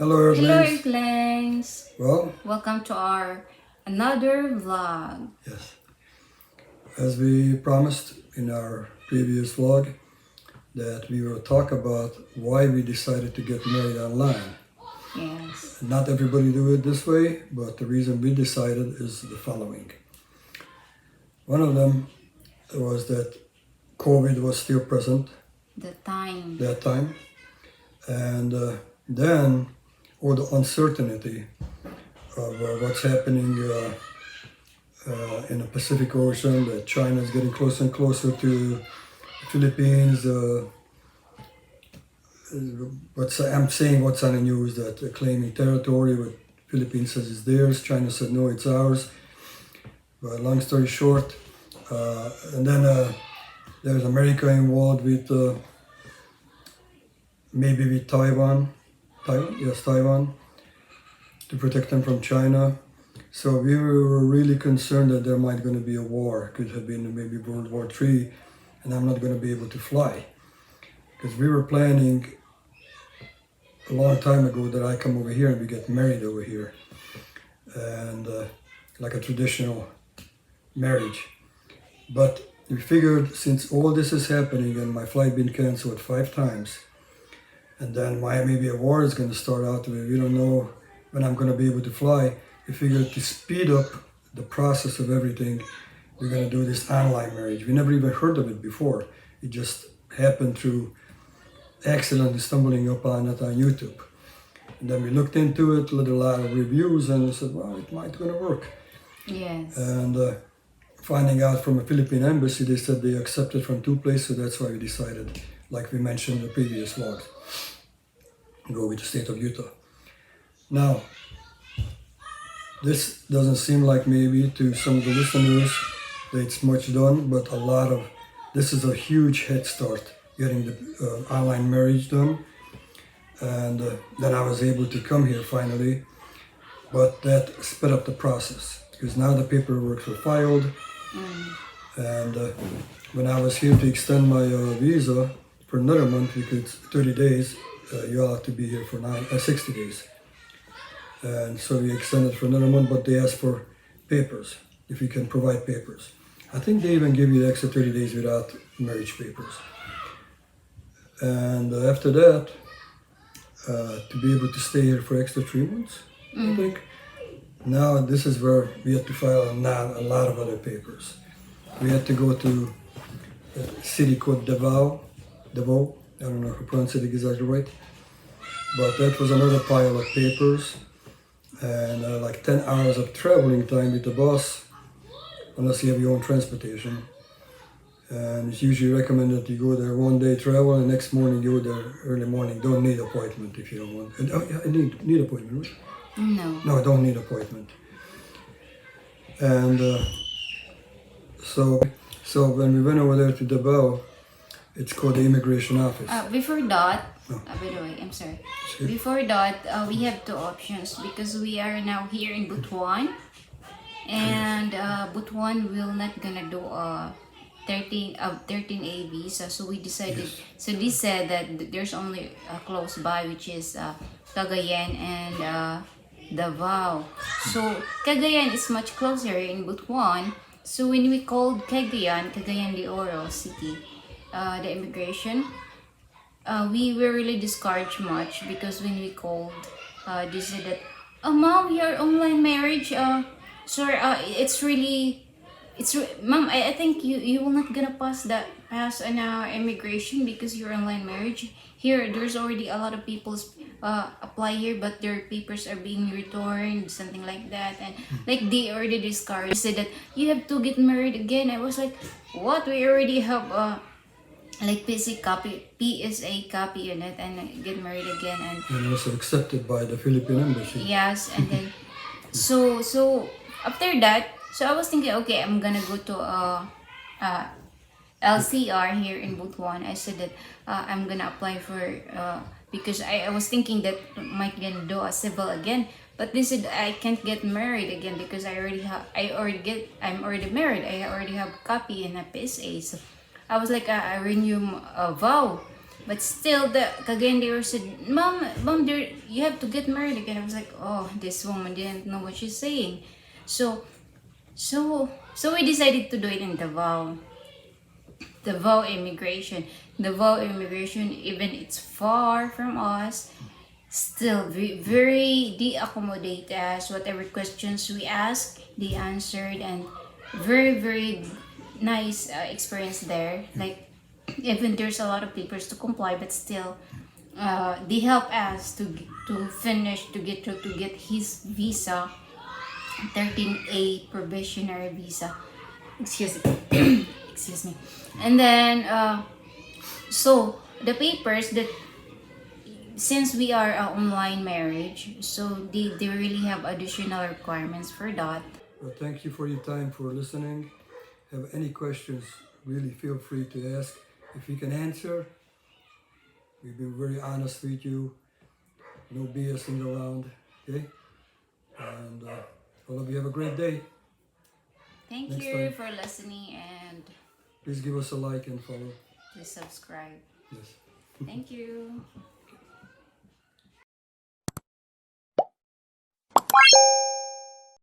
Hello, Hello, Earthlings. Earthlings! Well, Welcome to our another vlog. yes, as we promised in our previous vlog, that we will talk about why we decided to get married online. Yes. Not everybody do it this way, but the reason we decided is the following. One of them was that COVID was still present The time. that time, and then all the uncertainty of what's happening in the Pacific Ocean, that China is getting closer and closer to the Philippines. I'm saying what's on the news, that they're claiming territory. What Philippines says is theirs. China said no, it's ours. But long story short, and then there's America involved with maybe with Taiwan. Taiwan, to protect them from China. So we were really concerned that there might going to be a war. Could have been maybe World War III, and I'm not going to be able to fly. Because we were planning a long time ago that I come over here and we get married over here. And like a traditional marriage. But we figured, since all this is happening and my flight been canceled 5 times, and then maybe a war is going to start out where we don't know when I'm going to be able to fly, we figured to speed up the process of everything, we're going to do this online marriage. We never even heard of it before. It just happened through accidentally stumbling upon it on YouTube. And then we looked into it, did a lot of reviews, and we said, well, it might going to work. Yes. And finding out from a Philippine embassy, they said they accepted from 2 places, so that's why we decided, like we mentioned in the previous vlogs, go with the state of Utah. Now, this doesn't seem like maybe to some of the listeners that it's much done, but this is a huge head start, getting the online marriage done. And then I was able to come here finally, but that sped up the process, because now the paperwork were filed. And when I was here to extend my visa for another month, because 30 days, you all have to be here for 60 days. And so we extended for another month, but they asked for papers, if you can provide papers. I think they even give you the extra 30 days without marriage papers. And after that, to be able to stay here for extra 3 months, I think. Now this is where we had to file a lot of other papers. We had to go to a city called Davao, I don't know if I pronounce it exactly right, but that was another pile of papers, and like 10 hours of traveling time with the bus, unless you have your own transportation. And it's usually recommended you go there 1 day travel, and next morning you go there early morning. Don't need appointment if you don't want. And, oh yeah, I need appointment, right? No, I don't need appointment. And so when we went over there to Davao, it's called the immigration office. Before that, Oh. by the way, I'm sorry. Sure. Before that, we have 2 options because we are now here in Butuan. And Butuan will not gonna do 13A visa, so we decided. Yes. So they said that there's only close by, which is Cagayan and Davao. So Cagayan is much closer in Butuan. So when we called Cagayan de Oro City, the immigration, we were really discouraged much because when we called, they said that, oh mom, your online marriage, sorry, mom, I think you will not gonna pass on immigration because your online marriage. Here, there's already a lot of people apply here, but their papers are being returned, something like that, and like they already discouraged. Said that you have to get married again. I was like, what? We already have like PSA copy on it, and get married again, And also accepted by the Philippine embassy. yes, and then so after that, so I was thinking, okay, I'm gonna go to LCR here in Butuan. I said that I'm gonna apply for because I was thinking that might gonna do a civil again, but they said I can't get married again because I'm already married. I already have copy in a PSA. So I was like, I renew a vow. But still, the Cagayan de Oro said, Mom, you have to get married again. I was like, oh, this woman didn't know what she's saying. So, so we decided to do it in Davao. Davao immigration. Davao immigration, even it's far from us, still very they accommodate us. Whatever questions we ask, they answered, and very nice experience there. Like, even there's a lot of papers to comply, but still they help us to finish to get his visa, 13A probationary visa. Excuse me. Excuse me. And then so the papers that, since we are an online marriage, so they really have additional requirements for that. Well, thank you for your time, for listening. Have any questions, really feel free to ask. If we can answer, we'll be very honest with you. No BSing around, okay? And all of you have a great day. Thank Next you time. for listening, and Please give us a like and follow. please subscribe. Yes. Thank you.